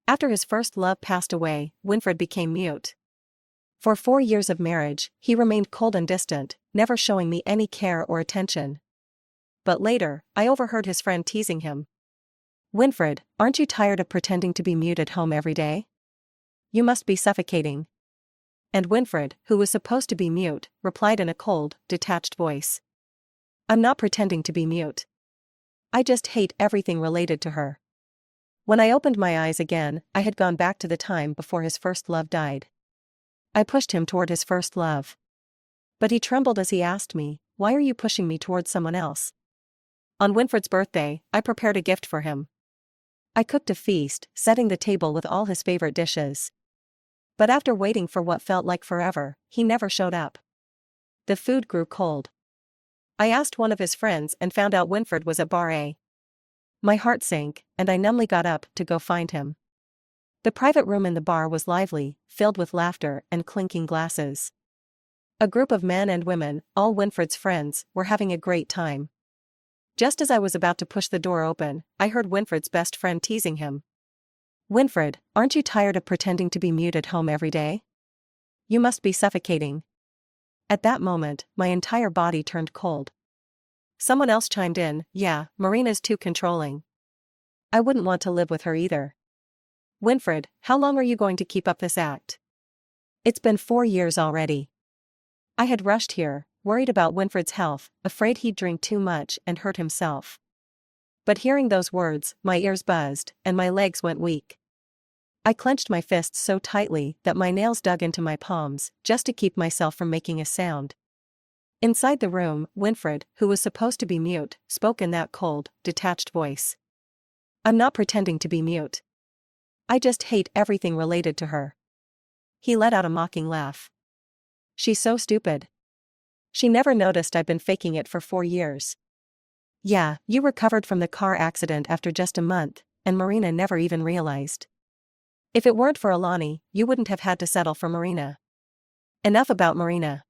After his first love passed away, Winfred became mute. For 4 years of marriage, he remained cold and distant, never showing me any care or attention. But later, I overheard his friend teasing him. "Winfred, aren't you tired of pretending to be mute at home every day? You must be suffocating." And Winfred, who was supposed to be mute, replied in a cold, detached voice. "I'm not pretending to be mute. I just hate everything related to her." When I opened my eyes again, I had gone back to the time before his first love died. I pushed him toward his first love. But he trembled as he asked me, "Why are you pushing me toward someone else?" On Winfred's birthday, I prepared a gift for him. I cooked a feast, setting the table with all his favorite dishes. But after waiting for what felt like forever, he never showed up. The food grew cold. I asked one of his friends and found out Winfred was at Bar A. My heart sank, and I numbly got up to go find him. The private room in the bar was lively, filled with laughter and clinking glasses. A group of men and women, all Winfred's friends, were having a great time. Just as I was about to push the door open, I heard Winfred's best friend teasing him. "Winfred, aren't you tired of pretending to be mute at home every day? You must be suffocating." At that moment, my entire body turned cold. Someone else chimed in, "Yeah, Marina's too controlling. I wouldn't want to live with her either." "Winfred, how long are you going to keep up this act? It's been 4 years already." I had rushed here, worried about Winfred's health, afraid he'd drink too much and hurt himself. But hearing those words, my ears buzzed, and my legs went weak. I clenched my fists so tightly that my nails dug into my palms, just to keep myself from making a sound. Inside the room, Winfred, who was supposed to be mute, spoke in that cold, detached voice. "I'm not pretending to be mute. I just hate everything related to her." He let out a mocking laugh. "She's so stupid. She never noticed I've been faking it for 4 years. Yeah, you recovered from the car accident after just a month, and Marina never even realized. If it weren't for Alani, you wouldn't have had to settle for Marina." Enough about Marina.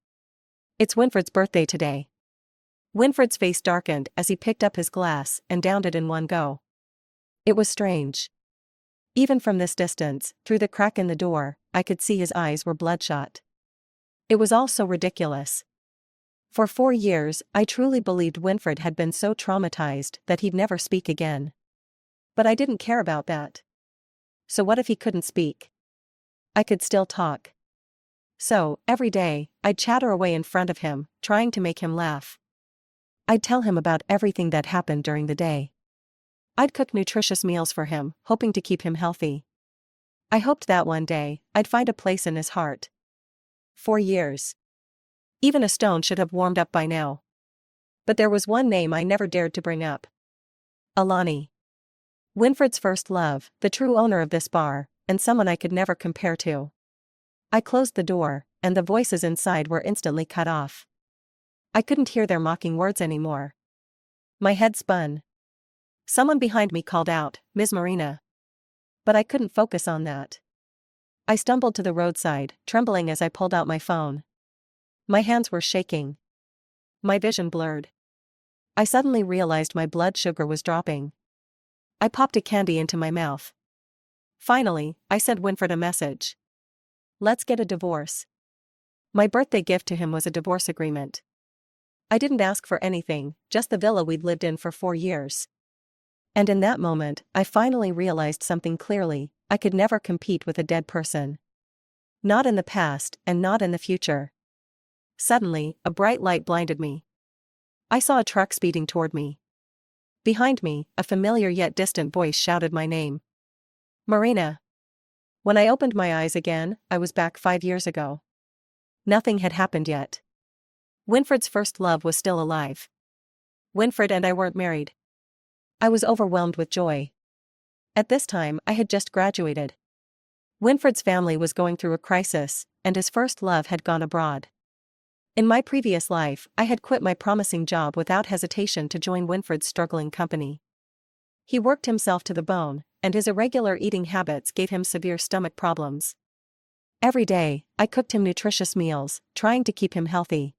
It's Winfred's birthday today. Winfred's face darkened as he picked up his glass and downed it in one go. It was strange. Even from this distance, through the crack in the door, I could see his eyes were bloodshot. It was all so ridiculous. For 4 years, I truly believed Winfred had been so traumatized that he'd never speak again. But I didn't care about that. So what if he couldn't speak? I could still talk. So, every day, I'd chatter away in front of him, trying to make him laugh. I'd tell him about everything that happened during the day. I'd cook nutritious meals for him, hoping to keep him healthy. I hoped that one day, I'd find a place in his heart. 4 years. Even a stone should have warmed up by now. But there was one name I never dared to bring up. Alani. Winfred's first love, the true owner of this bar, and someone I could never compare to. I closed the door, and the voices inside were instantly cut off. I couldn't hear their mocking words anymore. My head spun. Someone behind me called out, "Ms. Marina." But I couldn't focus on that. I stumbled to the roadside, trembling as I pulled out my phone. My hands were shaking. My vision blurred. I suddenly realized my blood sugar was dropping. I popped a candy into my mouth. Finally, I sent Winfred a message. "Let's get a divorce." My birthday gift to him was a divorce agreement. I didn't ask for anything, just the villa we'd lived in for 4 years. And in that moment, I finally realized something clearly: I could never compete with a dead person. Not in the past, and not in the future. Suddenly, a bright light blinded me. I saw a truck speeding toward me. Behind me, a familiar yet distant voice shouted my name. "Marina." When I opened my eyes again, I was back 5 years ago. Nothing had happened yet. Winfred's first love was still alive. Winfred and I weren't married. I was overwhelmed with joy. At this time, I had just graduated. Winfred's family was going through a crisis, and his first love had gone abroad. In my previous life, I had quit my promising job without hesitation to join Winfred's struggling company. He worked himself to the bone, and his irregular eating habits gave him severe stomach problems. Every day, I cooked him nutritious meals, trying to keep him healthy.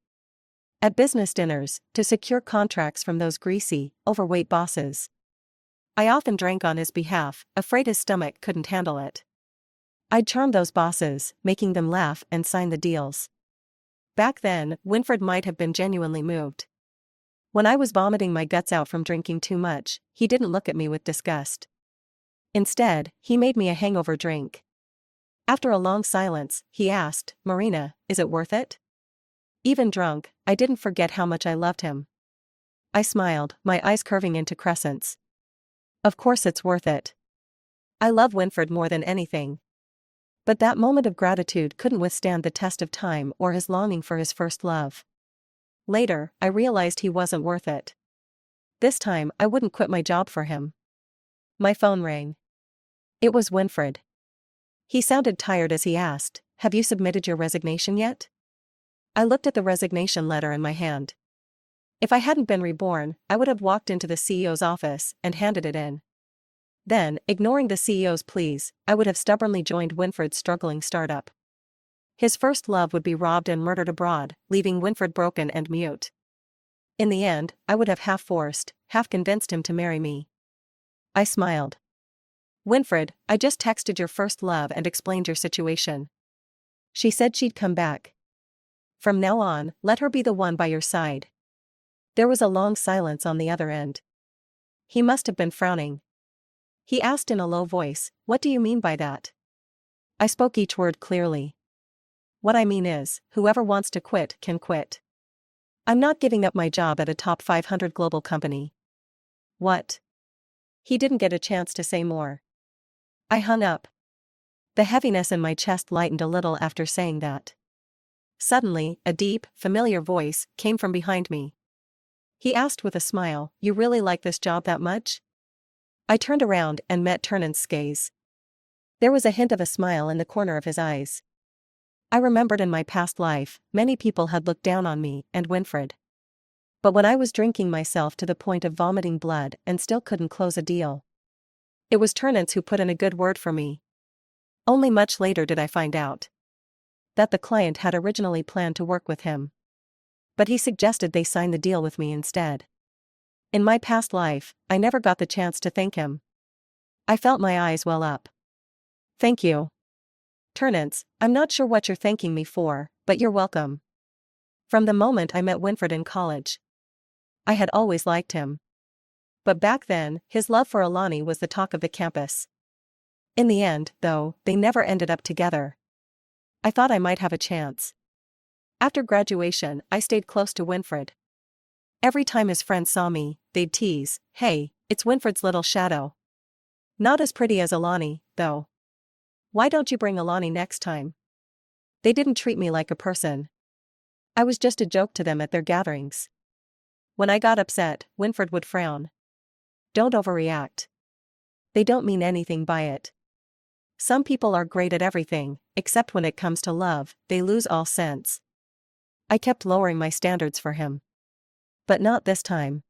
At business dinners, to secure contracts from those greasy, overweight bosses. I often drank on his behalf, afraid his stomach couldn't handle it. I'd charm those bosses, making them laugh and sign the deals. Back then, Winfred might have been genuinely moved. When I was vomiting my guts out from drinking too much, he didn't look at me with disgust. Instead, he made me a hangover drink. After a long silence, he asked, "Marina, is it worth it?" Even drunk, I didn't forget how much I loved him. I smiled, my eyes curving into crescents. Of course it's worth it. I love Winfred more than anything. But that moment of gratitude couldn't withstand the test of time or his longing for his first love. Later, I realized he wasn't worth it. This time, I wouldn't quit my job for him. My phone rang. It was Winfred. He sounded tired as he asked, "Have you submitted your resignation yet?" I looked at the resignation letter in my hand. If I hadn't been reborn, I would have walked into the CEO's office and handed it in. Then, ignoring the CEO's pleas, I would have stubbornly joined Winfred's struggling startup. His first love would be robbed and murdered abroad, leaving Winfred broken and mute. In the end, I would have half forced, half convinced him to marry me. I smiled. "Winfred, I just texted your first love and explained your situation. She said she'd come back. From now on, let her be the one by your side." There was a long silence on the other end. He must have been frowning. He asked in a low voice, "What do you mean by that?" I spoke each word clearly. "What I mean is, whoever wants to quit can quit. I'm not giving up my job at a top 500 global company." "What?" He didn't get a chance to say more. I hung up. The heaviness in my chest lightened a little after saying that. Suddenly, a deep, familiar voice came from behind me. He asked with a smile, "You really like this job that much?" I turned around and met Ternan's gaze. There was a hint of a smile in the corner of his eyes. I remembered in my past life, many people had looked down on me and Winfred. But when I was drinking myself to the point of vomiting blood and still couldn't close a deal, it was Ternan's who put in a good word for me. Only much later did I find out that the client had originally planned to work with him. But he suggested they sign the deal with me instead. In my past life, I never got the chance to thank him. I felt my eyes well up. "Thank you, Ternance, I'm not sure what you're thanking me for, but you're welcome." From the moment I met Winfred in college, I had always liked him. But back then, his love for Alani was the talk of the campus. In the end, though, they never ended up together. I thought I might have a chance. After graduation, I stayed close to Winfred. Every time his friends saw me, they'd tease, "Hey, it's Winfred's little shadow. Not as pretty as Alani, though. Why don't you bring Alani next time?" They didn't treat me like a person. I was just a joke to them at their gatherings. When I got upset, Winfred would frown. "Don't overreact. They don't mean anything by it. Some people are great at everything, except when it comes to love, they lose all sense." I kept lowering my standards for him. But not this time.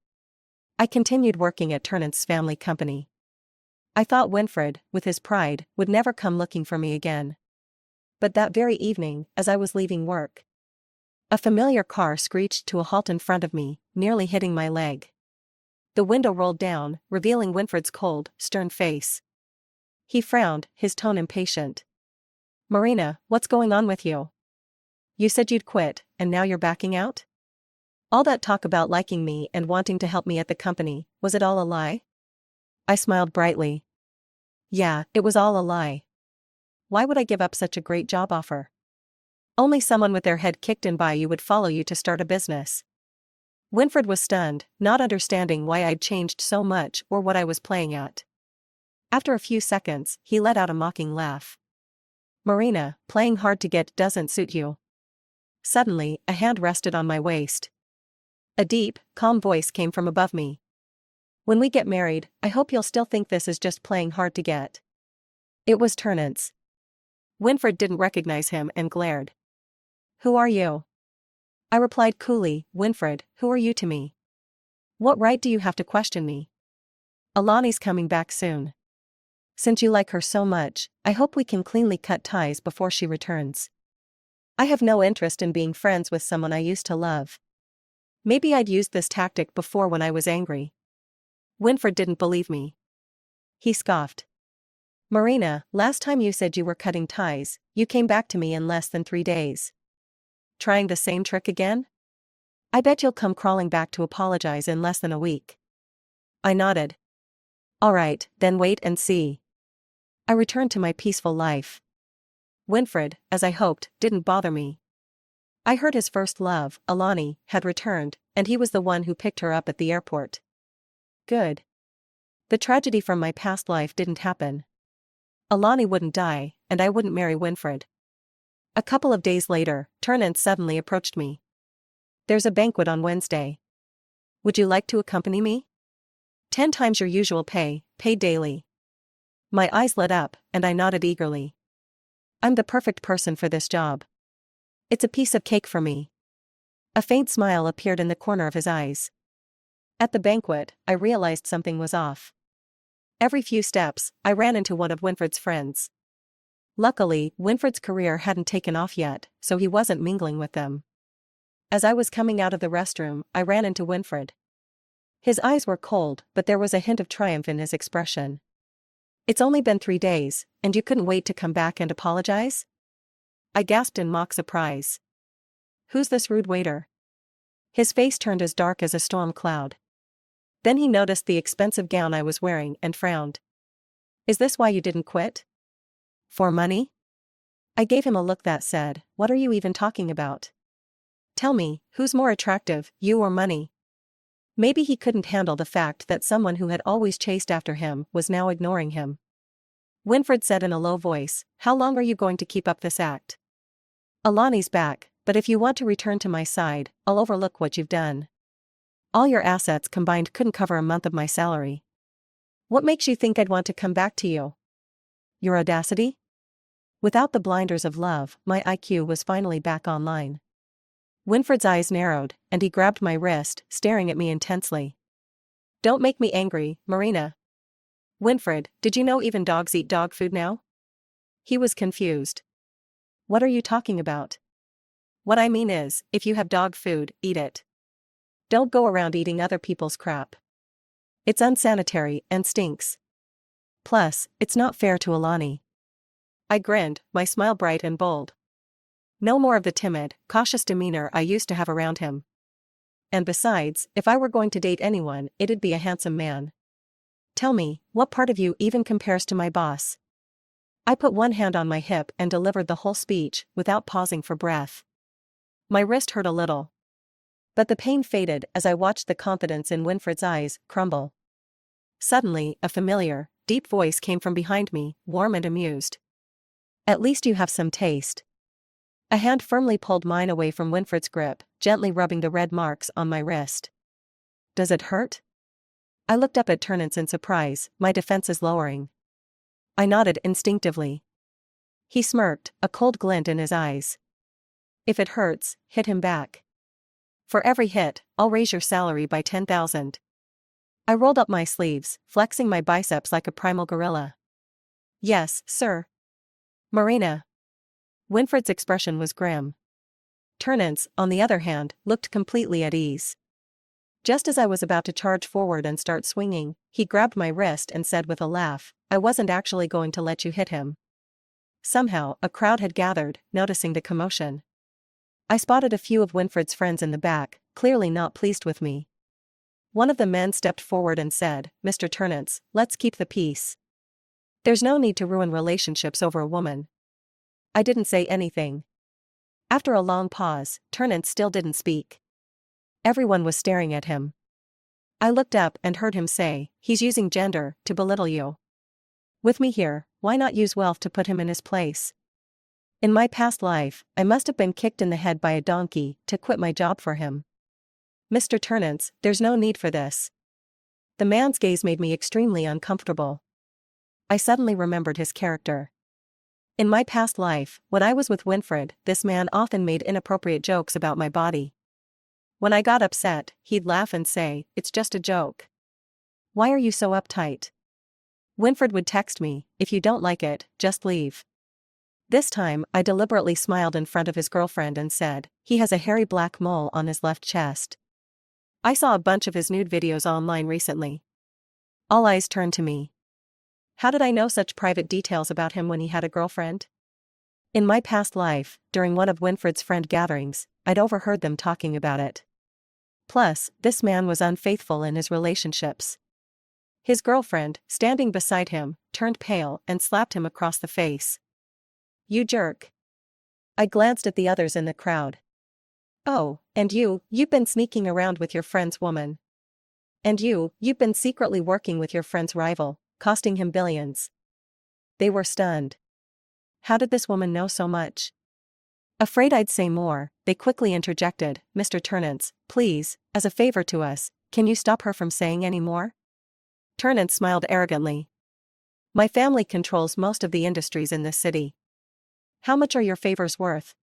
I continued working at Ternant's family company. I thought Winfred, with his pride, would never come looking for me again. But that very evening, as I was leaving work, a familiar car screeched to a halt in front of me, nearly hitting my leg. The window rolled down, revealing Winfred's cold, stern face. He frowned, his tone impatient. "Marina, what's going on with you? You said you'd quit, and now you're backing out? All that talk about liking me and wanting to help me at the company, was it all a lie?" I smiled brightly. "Yeah, it was all a lie. Why would I give up such a great job offer? Only someone with their head kicked in by you would follow you to start a business." Winfred was stunned, not understanding why I'd changed so much or what I was playing at. After a few seconds, he let out a mocking laugh. "Marina, playing hard to get doesn't suit you." Suddenly, a hand rested on my waist. A deep, calm voice came from above me. "When we get married, I hope you'll still think this is just playing hard to get." It was Ternance. Winfred didn't recognize him and glared. "Who are you?" I replied coolly, "Winfred, who are you to me? What right do you have to question me? Alani's coming back soon. Since you like her so much, I hope we can cleanly cut ties before she returns. I have no interest in being friends with someone I used to love." Maybe I'd used this tactic before when I was angry. Winfred didn't believe me. He scoffed. Marina, last time you said you were cutting ties, you came back to me in less than 3 days. Trying the same trick again? I bet you'll come crawling back to apologize in less than a week. I nodded. All right, then wait and see. I returned to my peaceful life. Winfred, as I hoped, didn't bother me. I heard his first love, Alani, had returned, and he was the one who picked her up at the airport. Good. The tragedy from my past life didn't happen. Alani wouldn't die, and I wouldn't marry Winfred. A couple of days later, Turnant suddenly approached me. There's a banquet on Wednesday. Would you like to accompany me? 10 times your usual pay, paid daily. My eyes lit up, and I nodded eagerly. I'm the perfect person for this job. It's a piece of cake for me. A faint smile appeared in the corner of his eyes. At the banquet, I realized something was off. Every few steps, I ran into one of Winfred's friends. Luckily, Winfred's career hadn't taken off yet, so he wasn't mingling with them. As I was coming out of the restroom, I ran into Winfred. His eyes were cold, but there was a hint of triumph in his expression. It's only been 3 days, and you couldn't wait to come back and apologize? I gasped in mock surprise. Who's this rude waiter? His face turned as dark as a storm cloud. Then he noticed the expensive gown I was wearing and frowned. Is this why you didn't quit? For money? I gave him a look that said, what are you even talking about? Tell me, who's more attractive, you or money? Maybe he couldn't handle the fact that someone who had always chased after him was now ignoring him. Winfred said in a low voice, how long are you going to keep up this act? Alani's back, but if you want to return to my side, I'll overlook what you've done. All your assets combined couldn't cover a month of my salary. What makes you think I'd want to come back to you? Your audacity? Without the blinders of love, my IQ was finally back online. Winfred's eyes narrowed, and he grabbed my wrist, staring at me intensely. Don't make me angry, Marina. Winfred, did you know even dogs eat dog food now? He was confused. What are you talking about? What I mean is, if you have dog food, eat it. Don't go around eating other people's crap. It's unsanitary and stinks. Plus, it's not fair to Alani. I grinned, my smile bright and bold. No more of the timid, cautious demeanor I used to have around him. And besides, if I were going to date anyone, it'd be a handsome man. Tell me, what part of you even compares to my boss? I put one hand on my hip and delivered the whole speech, without pausing for breath. My wrist hurt a little. But the pain faded as I watched the confidence in Winfred's eyes crumble. Suddenly, a familiar, deep voice came from behind me, warm and amused. At least you have some taste. A hand firmly pulled mine away from Winfred's grip, gently rubbing the red marks on my wrist. Does it hurt? I looked up at Turnance in surprise, my defenses lowering. I nodded instinctively. He smirked, a cold glint in his eyes. If it hurts, hit him back. For every hit, I'll raise your salary by 10,000. I rolled up my sleeves, flexing my biceps like a primal gorilla. Yes, sir. Marina. Winfred's expression was grim. Turnance, on the other hand, looked completely at ease. Just as I was about to charge forward and start swinging, he grabbed my wrist and said with a laugh, I wasn't actually going to let you hit him. Somehow, a crowd had gathered, noticing the commotion. I spotted a few of Winfred's friends in the back, clearly not pleased with me. One of the men stepped forward and said, Mr. Turnance, let's keep the peace. There's no need to ruin relationships over a woman. I didn't say anything. After a long pause, Turnance still didn't speak. Everyone was staring at him. I looked up and heard him say, he's using gender to belittle you. With me here, why not use wealth to put him in his place? In my past life, I must have been kicked in the head by a donkey to quit my job for him. Mr. Turnance, there's no need for this. The man's gaze made me extremely uncomfortable. I suddenly remembered his character. In my past life, when I was with Winfred, this man often made inappropriate jokes about my body. When I got upset, he'd laugh and say, it's just a joke. Why are you so uptight? Winfred would text me, if you don't like it, just leave. This time, I deliberately smiled in front of his girlfriend and said, he has a hairy black mole on his left chest. I saw a bunch of his nude videos online recently. All eyes turned to me. How did I know such private details about him when he had a girlfriend? In my past life, during one of Winfred's friend gatherings, I'd overheard them talking about it. Plus, this man was unfaithful in his relationships. His girlfriend, standing beside him, turned pale and slapped him across the face. "You jerk." I glanced at the others in the crowd. "Oh, and you've been sneaking around with your friend's woman. And you've been secretly working with your friend's rival, costing him billions." They were stunned. How did this woman know so much? Afraid I'd say more, they quickly interjected, "Mr. Turnance, please, as a favor to us, can you stop her from saying any more?" Turnance smiled arrogantly. "My family controls most of the industries in this city. How much are your favors worth?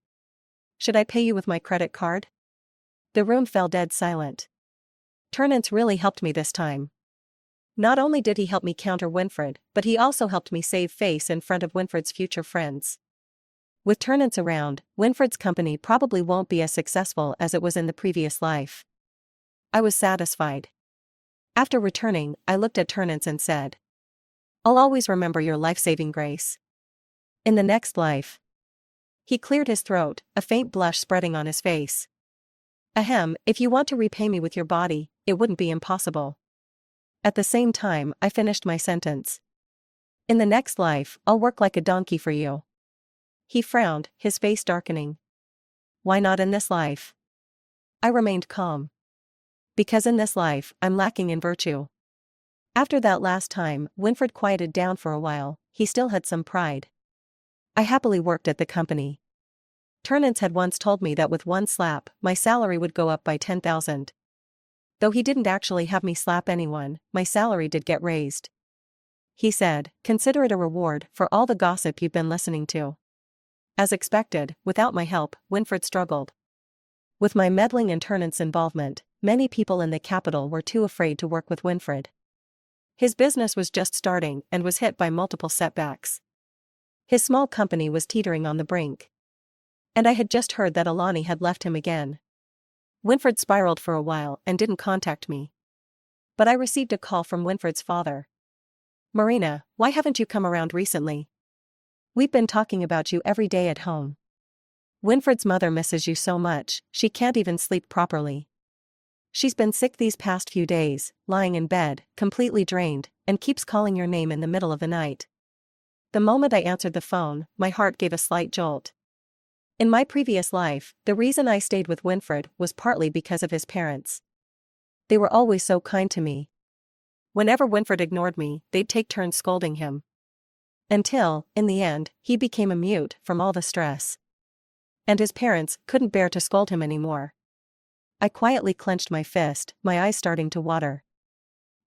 Should I pay you with my credit card?" The room fell dead silent. Turnance really helped me this time. Not only did he help me counter Winfred, but he also helped me save face in front of Winfred's future friends. With Turnance around, Winfred's company probably won't be as successful as it was in the previous life. I was satisfied. After returning, I looked at Turnance and said, "I'll always remember your life-saving grace. In the next life." He cleared his throat, a faint blush spreading on his face. "Ahem, if you want to repay me with your body, it wouldn't be impossible." At the same time, I finished my sentence. "In the next life, I'll work like a donkey for you." He frowned, his face darkening. "Why not in this life?" I remained calm. "Because in this life, I'm lacking in virtue." After that last time, Winfred quieted down for a while. He still had some pride. I happily worked at the company. Turnance had once told me that with one slap, my salary would go up by 10,000. Though he didn't actually have me slap anyone, my salary did get raised. He said, "Consider it a reward for all the gossip you've been listening to." As expected, without my help, Winfred struggled. With my meddling and Turnance's involvement, many people in the capital were too afraid to work with Winfred. His business was just starting and was hit by multiple setbacks. His small company was teetering on the brink. And I had just heard that Alani had left him again. Winfred spiraled for a while and didn't contact me. But I received a call from Winfred's father. "Marina, why haven't you come around recently? We've been talking about you every day at home. Winfred's mother misses you so much, she can't even sleep properly. She's been sick these past few days, lying in bed, completely drained, and keeps calling your name in the middle of the night." The moment I answered the phone, my heart gave a slight jolt. In my previous life, the reason I stayed with Winfred was partly because of his parents. They were always so kind to me. Whenever Winfred ignored me, they'd take turns scolding him. Until, in the end, he became a mute from all the stress. And his parents couldn't bear to scold him anymore. I quietly clenched my fist, my eyes starting to water.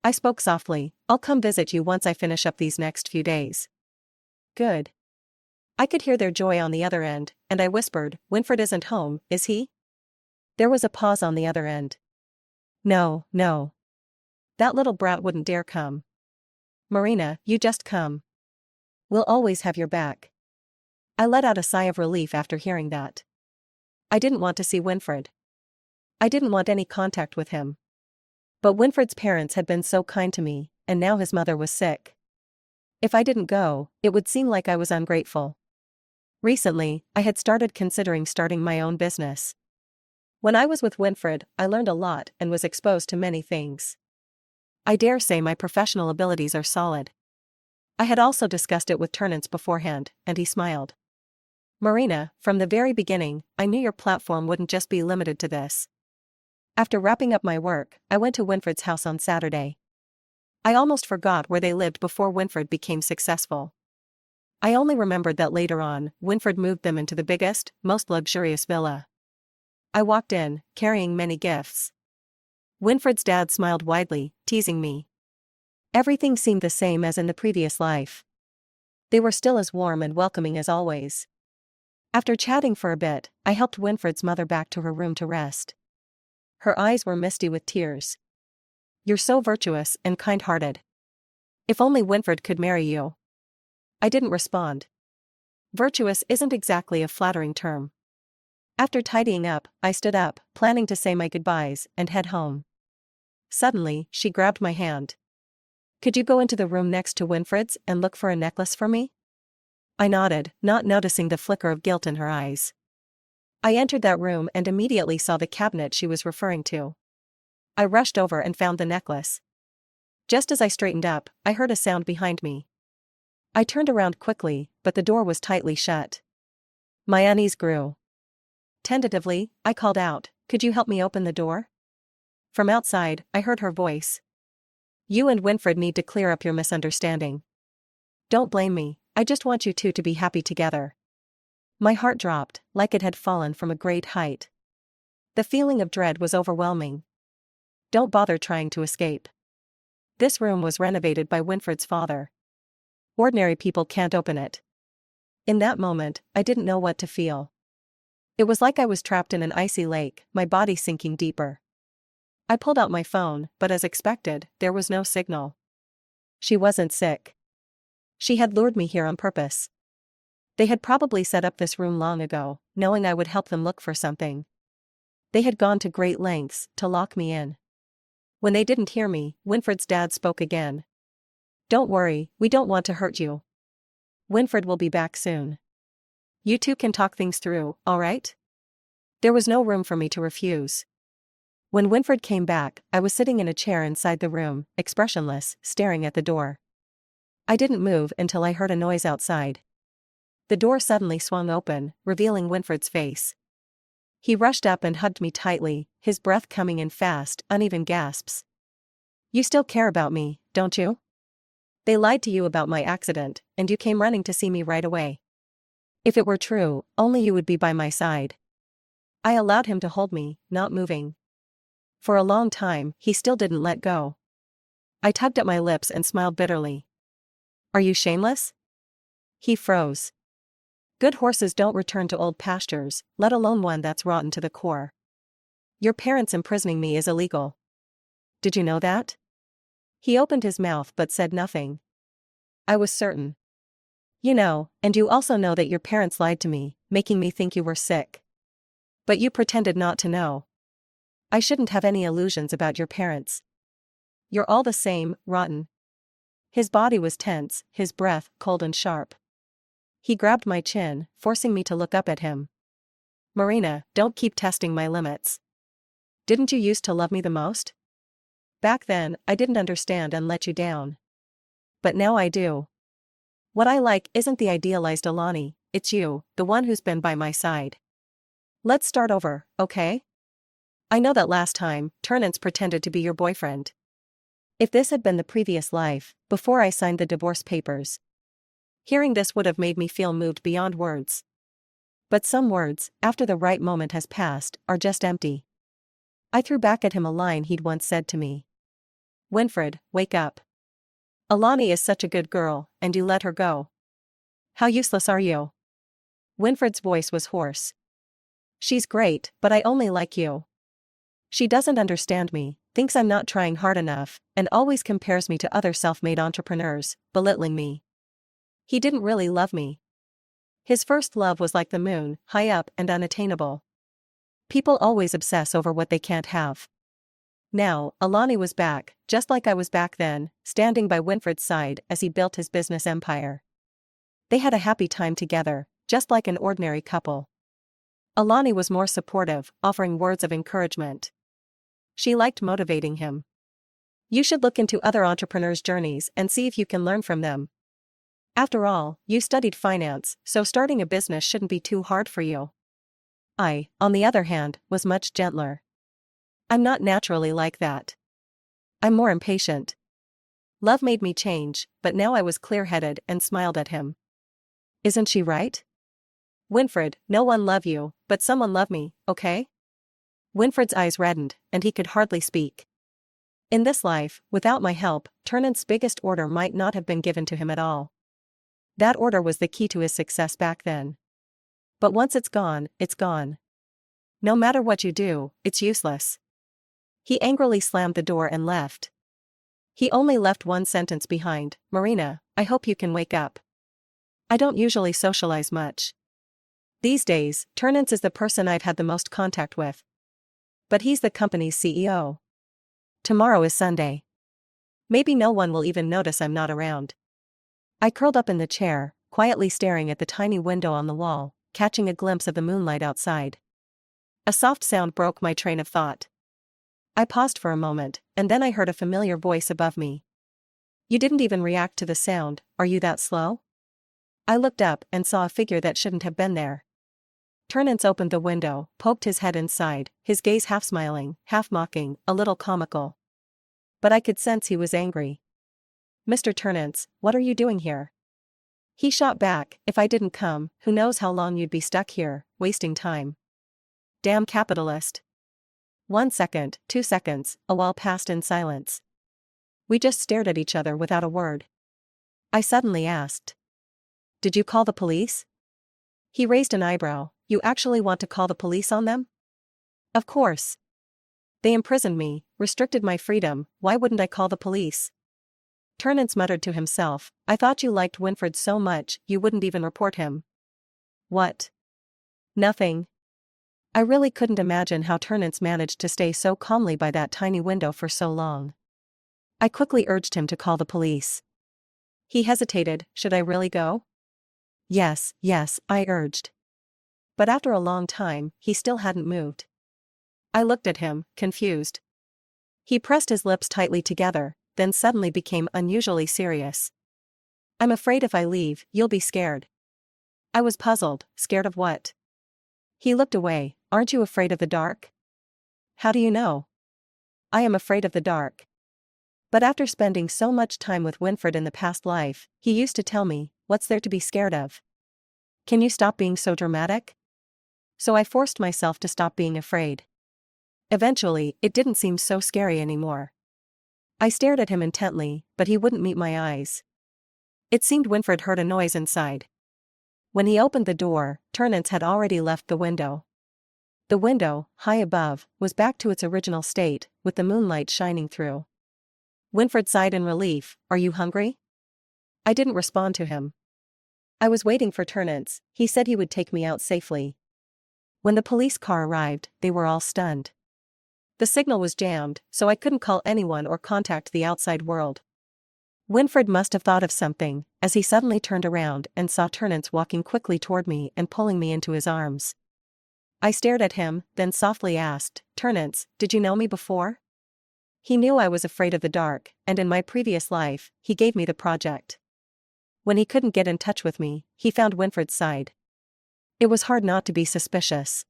I spoke softly, "I'll come visit you once I finish up these next few days." "Good." I could hear their joy on the other end, and I whispered, "Winfred isn't home, is he?" There was a pause on the other end. No. That little brat wouldn't dare come." "Marina, you just come. We'll always have your back." I let out a sigh of relief after hearing that. I didn't want to see Winfred. I didn't want any contact with him. But Winfred's parents had been so kind to me, and now his mother was sick. If I didn't go, it would seem like I was ungrateful. Recently, I had started considering starting my own business. When I was with Winfred, I learned a lot and was exposed to many things. I dare say my professional abilities are solid. I had also discussed it with Turnance beforehand, and he smiled. "Marina, from the very beginning, I knew your platform wouldn't just be limited to this." After wrapping up my work, I went to Winfred's house on Saturday. I almost forgot where they lived before Winfred became successful. I only remembered that later on, Winfred moved them into the biggest, most luxurious villa. I walked in, carrying many gifts. Winfred's dad smiled widely, teasing me. Everything seemed the same as in the previous life. They were still as warm and welcoming as always. After chatting for a bit, I helped Winfred's mother back to her room to rest. Her eyes were misty with tears. "You're so virtuous and kind-hearted. If only Winfred could marry you." I didn't respond. Virtuous isn't exactly a flattering term. After tidying up, I stood up, planning to say my goodbyes and head home. Suddenly, she grabbed my hand. Could you go into the room next to Winfred's and look for a necklace for me? I nodded, not noticing the flicker of guilt in her eyes. I entered that room and immediately saw the cabinet she was referring to. I rushed over and found the necklace. Just as I straightened up, I heard a sound behind me. I turned around quickly, but the door was tightly shut. My unease grew. Tentatively, I called out, "Could you help me open the door?" From outside, I heard her voice. "You and Winfred need to clear up your misunderstanding. Don't blame me, I just want you two to be happy together." My heart dropped, like it had fallen from a great height. The feeling of dread was overwhelming. Don't bother trying to escape. This room was renovated by Winfred's father. Ordinary people can't open it. In that moment, I didn't know what to feel. It was like I was trapped in an icy lake, my body sinking deeper. I pulled out my phone, but as expected, there was no signal. She wasn't sick. She had lured me here on purpose. They had probably set up this room long ago, knowing I would help them look for something. They had gone to great lengths to lock me in. When they didn't hear me, Winfred's dad spoke again. "Don't worry, we don't want to hurt you. Winfred will be back soon. You two can talk things through, all right?" There was no room for me to refuse. When Winfred came back, I was sitting in a chair inside the room, expressionless, staring at the door. I didn't move until I heard a noise outside. The door suddenly swung open, revealing Winfred's face. He rushed up and hugged me tightly, his breath coming in fast, uneven gasps. "You still care about me, don't you? They lied to you about my accident, and you came running to see me right away. If it were true, only you would be by my side." I allowed him to hold me, not moving. For a long time, he still didn't let go. I tugged at my lips and smiled bitterly. "Are you shameless?" He froze. "Good horses don't return to old pastures, let alone one that's rotten to the core. Your parents imprisoning me is illegal. Did you know that?" He opened his mouth but said nothing. I was certain. "You know, and you also know that your parents lied to me, making me think you were sick. But you pretended not to know. I shouldn't have any illusions about your parents. You're all the same, rotten." His body was tense, his breath cold and sharp. He grabbed my chin, forcing me to look up at him. "Marina, don't keep testing my limits. Didn't you used to love me the most? Back then, I didn't understand and let you down. But now I do. What I like isn't the idealized Alani, it's you, the one who's been by my side. Let's start over, okay? I know that last time, Turnance pretended to be your boyfriend. If this had been the previous life, before I signed the divorce papers, hearing this would have made me feel moved beyond words. But some words, after the right moment has passed, are just empty. I threw back at him a line he'd once said to me. "Winfred, wake up. Alani is such a good girl, and you let her go. How useless are you?" Winfred's voice was hoarse. "She's great, but I only like you. She doesn't understand me, thinks I'm not trying hard enough, and always compares me to other self-made entrepreneurs, belittling me. He didn't really love me. His first love was like the moon, high up and unattainable. People always obsess over what they can't have. Now, Alani was back, just like I was back then, standing by Winfred's side as he built his business empire. They had a happy time together, just like an ordinary couple. Alani was more supportive, offering words of encouragement. She liked motivating him. "You should look into other entrepreneurs' journeys and see if you can learn from them. After all, you studied finance, so starting a business shouldn't be too hard for you." I, on the other hand, was much gentler. "I'm not naturally like that. I'm more impatient." Love made me change, but now I was clear-headed and smiled at him. "Isn't she right? Winfred, no one love you, but someone love me, okay?" Winfred's eyes reddened, and he could hardly speak. In this life, without my help, Turnan's biggest order might not have been given to him at all. That order was the key to his success back then. But once it's gone, it's gone. No matter what you do, it's useless. He angrily slammed the door and left. He only left one sentence behind: "Marina, I hope you can wake up. I don't usually socialize much. These days, Turnance is the person I've had the most contact with. But he's the company's CEO. Tomorrow is Sunday. Maybe no one will even notice I'm not around. I curled up in the chair, quietly staring at the tiny window on the wall, catching a glimpse of the moonlight outside. A soft sound broke my train of thought. I paused for a moment, and then I heard a familiar voice above me. You didn't even react to the sound, are you that slow? I looked up and saw a figure that shouldn't have been there. Turnance opened the window, poked his head inside, his gaze half smiling, half mocking, a little comical. But I could sense he was angry. Mr. Turnance, what are you doing here? He shot back, if I didn't come, who knows how long you'd be stuck here, wasting time. Damn capitalist. 1 second, 2 seconds, a while passed in silence. We just stared at each other without a word. I suddenly asked. Did you call the police? He raised an eyebrow. You actually want to call the police on them? Of course. They imprisoned me, restricted my freedom, why wouldn't I call the police? Turnance muttered to himself, I thought you liked Winfred so much you wouldn't even report him. What? Nothing. I really couldn't imagine how Turnance managed to stay so calmly by that tiny window for so long. I quickly urged him to call the police. He hesitated, should I really go? Yes, I urged. But after a long time, he still hadn't moved. I looked at him, confused. He pressed his lips tightly together, then suddenly became unusually serious. I'm afraid if I leave, you'll be scared. I was puzzled, scared of what? He looked away, aren't you afraid of the dark? How do you know? I am afraid of the dark. But after spending so much time with Winfred in the past life, he used to tell me, what's there to be scared of? Can you stop being so dramatic? So I forced myself to stop being afraid. Eventually, it didn't seem so scary anymore. I stared at him intently, but he wouldn't meet my eyes. It seemed Winfred heard a noise inside. When he opened the door, Turnance had already left the window. The window, high above, was back to its original state, with the moonlight shining through. Winfred sighed in relief, are you hungry? I didn't respond to him. I was waiting for Turnance, he said he would take me out safely. When the police car arrived, they were all stunned. The signal was jammed, so I couldn't call anyone or contact the outside world. Winfred must have thought of something, as he suddenly turned around and saw Turnance walking quickly toward me and pulling me into his arms. I stared at him, then softly asked, Turnance, did you know me before? He knew I was afraid of the dark, and in my previous life, he gave me the project. When he couldn't get in touch with me, he found Winfred's side. It was hard not to be suspicious.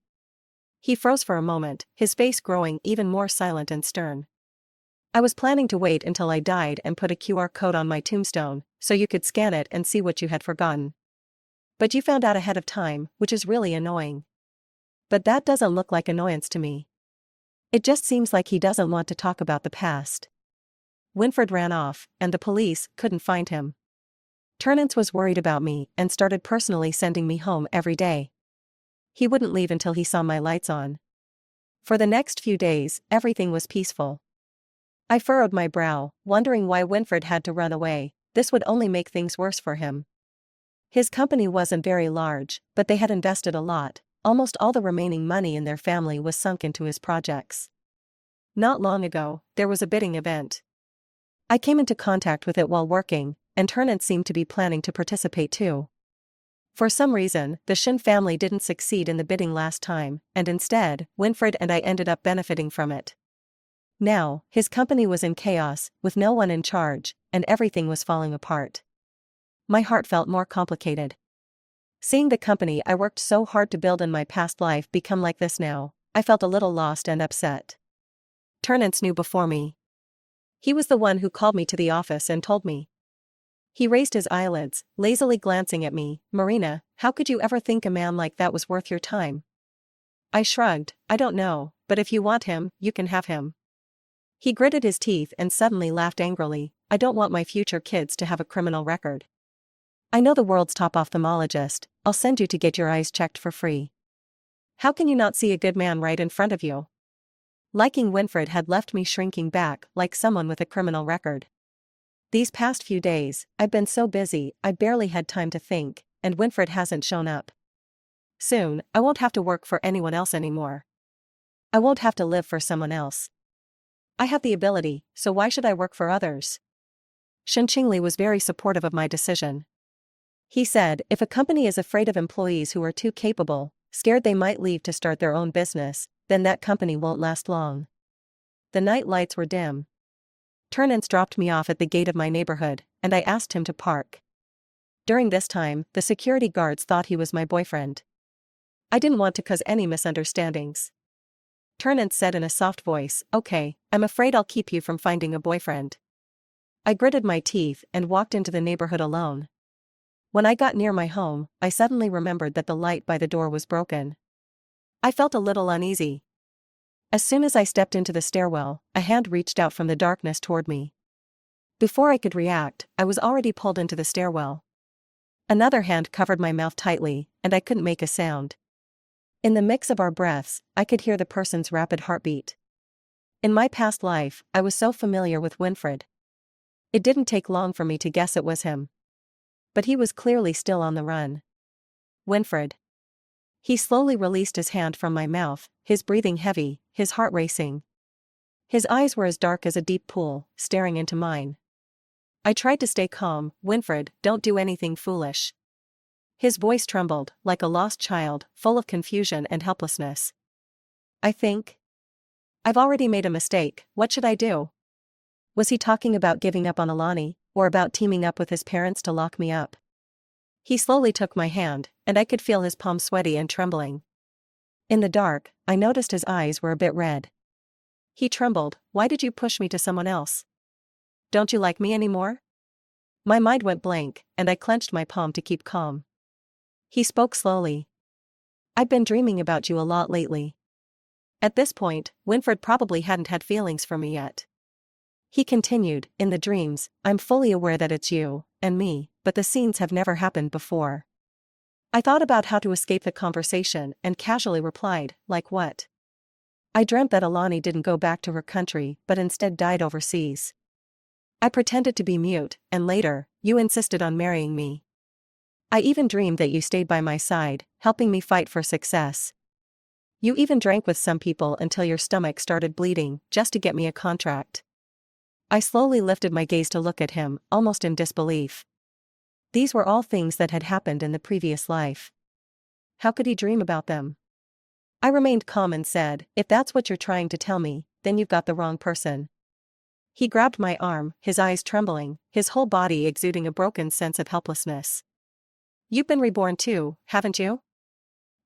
He froze for a moment, his face growing even more silent and stern. I was planning to wait until I died and put a QR code on my tombstone, so you could scan it and see what you had forgotten. But you found out ahead of time, which is really annoying. But that doesn't look like annoyance to me. It just seems like he doesn't want to talk about the past. Winfred ran off, and the police couldn't find him. Turnance was worried about me and started personally sending me home every day. He wouldn't leave until he saw my lights on. For the next few days, everything was peaceful. I furrowed my brow, wondering why Winfred had to run away. This would only make things worse for him. His company wasn't very large, but they had invested a lot. Almost all the remaining money in their family was sunk into his projects. Not long ago, there was a bidding event. I came into contact with it while working, and Turnance seemed to be planning to participate too. For some reason, the Shin family didn't succeed in the bidding last time, and instead, Winfred and I ended up benefiting from it. Now, his company was in chaos, with no one in charge, and everything was falling apart. My heart felt more complicated. Seeing the company I worked so hard to build in my past life become like this now, I felt a little lost and upset. Turnance knew before me. He was the one who called me to the office and told me. He raised his eyelids, lazily glancing at me, Marina, how could you ever think a man like that was worth your time? I shrugged, I don't know, but if you want him, you can have him. He gritted his teeth and suddenly laughed angrily, I don't want my future kids to have a criminal record. I know the world's top ophthalmologist, I'll send you to get your eyes checked for free. How can you not see a good man right in front of you? Liking Winfred had left me shrinking back like someone with a criminal record. These past few days, I've been so busy, I barely had time to think, and Winfred hasn't shown up. Soon, I won't have to work for anyone else anymore. I won't have to live for someone else. I have the ability, so why should I work for others? Shenqingli was very supportive of my decision. He said, if a company is afraid of employees who are too capable, scared they might leave to start their own business, then that company won't last long. The night lights were dim. Turnance dropped me off at the gate of my neighborhood, and I asked him to park. During this time, the security guards thought he was my boyfriend. I didn't want to cause any misunderstandings. Turnance said in a soft voice, okay, I'm afraid I'll keep you from finding a boyfriend. I gritted my teeth and walked into the neighborhood alone. When I got near my home, I suddenly remembered that the light by the door was broken. I felt a little uneasy. As soon as I stepped into the stairwell, a hand reached out from the darkness toward me. Before I could react, I was already pulled into the stairwell. Another hand covered my mouth tightly, and I couldn't make a sound. In the mix of our breaths, I could hear the person's rapid heartbeat. In my past life, I was so familiar with Winfred. It didn't take long for me to guess it was him. But he was clearly still on the run. Winfred. He slowly released his hand from my mouth, his breathing heavy, his heart racing. His eyes were as dark as a deep pool, staring into mine. I tried to stay calm. Winfred, don't do anything foolish. His voice trembled, like a lost child, full of confusion and helplessness. I think I've already made a mistake. What should I do? Was he talking about giving up on Alani, or about teaming up with his parents to lock me up? He slowly took my hand, and I could feel his palm sweaty and trembling. In the dark, I noticed his eyes were a bit red. He trembled. Why did you push me to someone else? Don't you like me anymore? My mind went blank, and I clenched my palm to keep calm. He spoke slowly. I've been dreaming about you a lot lately. At this point, Winfred probably hadn't had feelings for me yet. He continued, in the dreams, I'm fully aware that it's you and me, but the scenes have never happened before. I thought about how to escape the conversation and casually replied, like what? I dreamt that Alani didn't go back to her country but instead died overseas. I pretended to be mute, and later, you insisted on marrying me. I even dreamed that you stayed by my side, helping me fight for success. You even drank with some people until your stomach started bleeding, just to get me a contract. I slowly lifted my gaze to look at him, almost in disbelief. These were all things that had happened in the previous life. How could he dream about them? I remained calm and said, if that's what you're trying to tell me, then you've got the wrong person. He grabbed my arm, his eyes trembling, his whole body exuding a broken sense of helplessness. You've been reborn too, haven't you?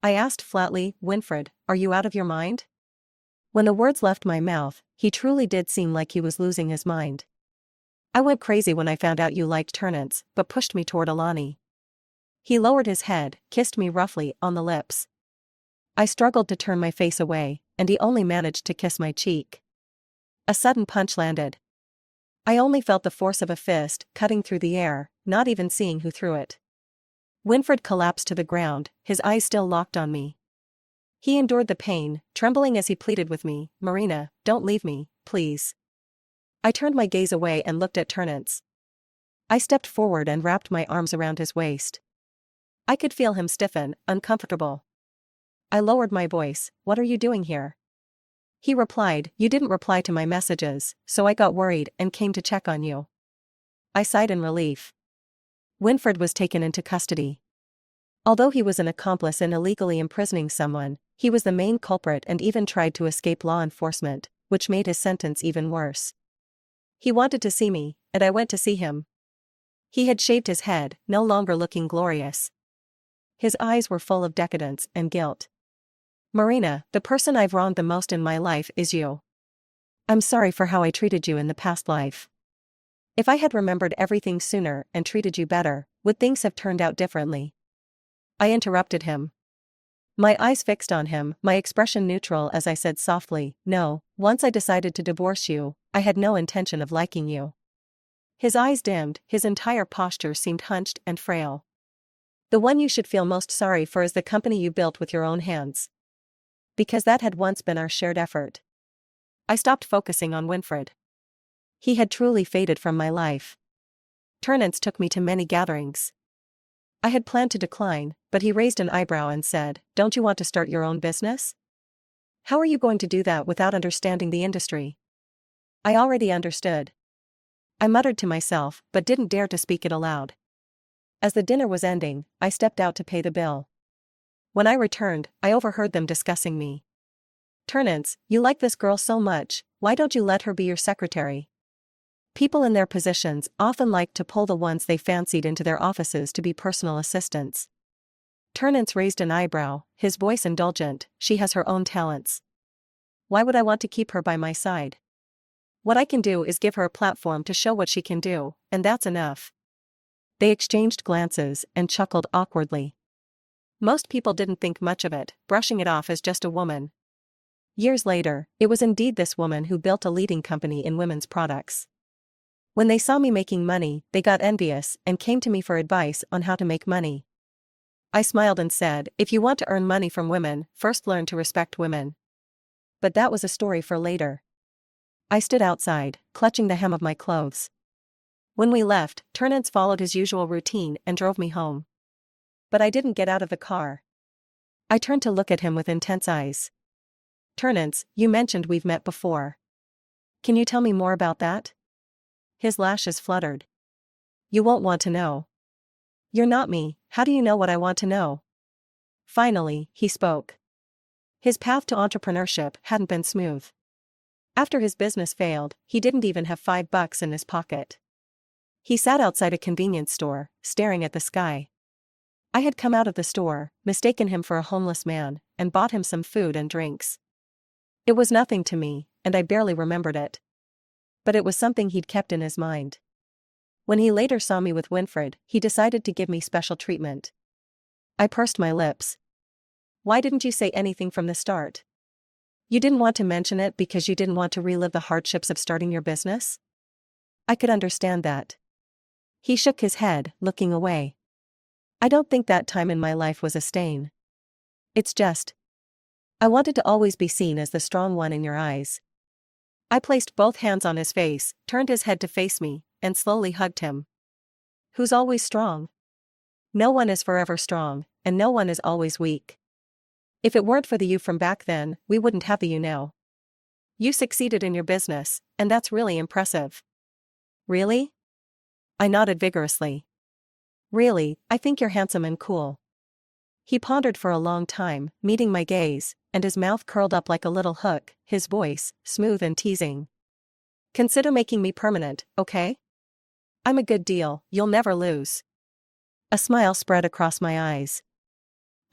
I asked flatly. Winfred, are you out of your mind? When the words left my mouth, he truly did seem like he was losing his mind. I went crazy when I found out you liked Turnance, but pushed me toward Alani. He lowered his head, kissed me roughly on the lips. I struggled to turn my face away, and he only managed to kiss my cheek. A sudden punch landed. I only felt the force of a fist cutting through the air, not even seeing who threw it. Winfred collapsed to the ground, his eyes still locked on me. He endured the pain, trembling as he pleaded with me, Marina, don't leave me, please. I turned my gaze away and looked at Turnance. I stepped forward and wrapped my arms around his waist. I could feel him stiffen, uncomfortable. I lowered my voice, what are you doing here? He replied, you didn't reply to my messages, so I got worried and came to check on you. I sighed in relief. Winfred was taken into custody. Although he was an accomplice in illegally imprisoning someone, he was the main culprit and even tried to escape law enforcement, which made his sentence even worse. He wanted to see me, and I went to see him. He had shaved his head, no longer looking glorious. His eyes were full of decadence and guilt. Marina, the person I've wronged the most in my life is you. I'm sorry for how I treated you in the past life. If I had remembered everything sooner and treated you better, would things have turned out differently? I interrupted him. My eyes fixed on him, my expression neutral as I said softly, no, once I decided to divorce you, I had no intention of liking you. His eyes dimmed, his entire posture seemed hunched and frail. The one you should feel most sorry for is the company you built with your own hands. Because that had once been our shared effort. I stopped focusing on Winfred. He had truly faded from my life. Turnance took me to many gatherings. I had planned to decline, but he raised an eyebrow and said, don't you want to start your own business? How are you going to do that without understanding the industry? I already understood. I muttered to myself, but didn't dare to speak it aloud. As the dinner was ending, I stepped out to pay the bill. When I returned, I overheard them discussing me. "Turnance, you like this girl so much, why don't you let her be your secretary?" People in their positions often like to pull the ones they fancied into their offices to be personal assistants. Turnance raised an eyebrow, his voice indulgent. "She has her own talents. Why would I want to keep her by my side? What I can do is give her a platform to show what she can do, and that's enough." They exchanged glances and chuckled awkwardly. Most people didn't think much of it, brushing it off as just a woman. Years later, it was indeed this woman who built a leading company in women's products. When they saw me making money, they got envious and came to me for advice on how to make money. I smiled and said, "If you want to earn money from women, first learn to respect women." But that was a story for later. I stood outside, clutching the hem of my clothes. When we left, Turnance followed his usual routine and drove me home. But I didn't get out of the car. I turned to look at him with intense eyes. "Turnance, you mentioned we've met before. Can you tell me more about that?" His lashes fluttered. "You won't want to know. You're not me, how do you know what I want to know?" Finally, he spoke. His path to entrepreneurship hadn't been smooth. After his business failed, he didn't even have $5 in his pocket. He sat outside a convenience store, staring at the sky. I had come out of the store, mistaken him for a homeless man, and bought him some food and drinks. It was nothing to me, and I barely remembered it. But it was something he'd kept in his mind. When he later saw me with Winfred, he decided to give me special treatment. I pursed my lips. "Why didn't you say anything from the start? You didn't want to mention it because you didn't want to relive the hardships of starting your business?" I could understand that. He shook his head, looking away. "I don't think that time in my life was a stain. It's just, I wanted to always be seen as the strong one in your eyes." I placed both hands on his face, turned his head to face me, and slowly hugged him. "Who's always strong? No one is forever strong, and no one is always weak. If it weren't for the you from back then, we wouldn't have the you now. You succeeded in your business, and that's really impressive." "Really?" I nodded vigorously. "Really, I think you're handsome and cool." He pondered for a long time, meeting my gaze, and his mouth curled up like a little hook, his voice, smooth and teasing. "Consider making me permanent, okay? I'm a good deal, you'll never lose." A smile spread across my eyes.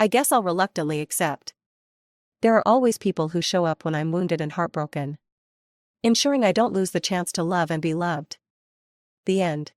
"I guess I'll reluctantly accept. There are always people who show up when I'm wounded and heartbroken. Ensuring I don't lose the chance to love and be loved." The end.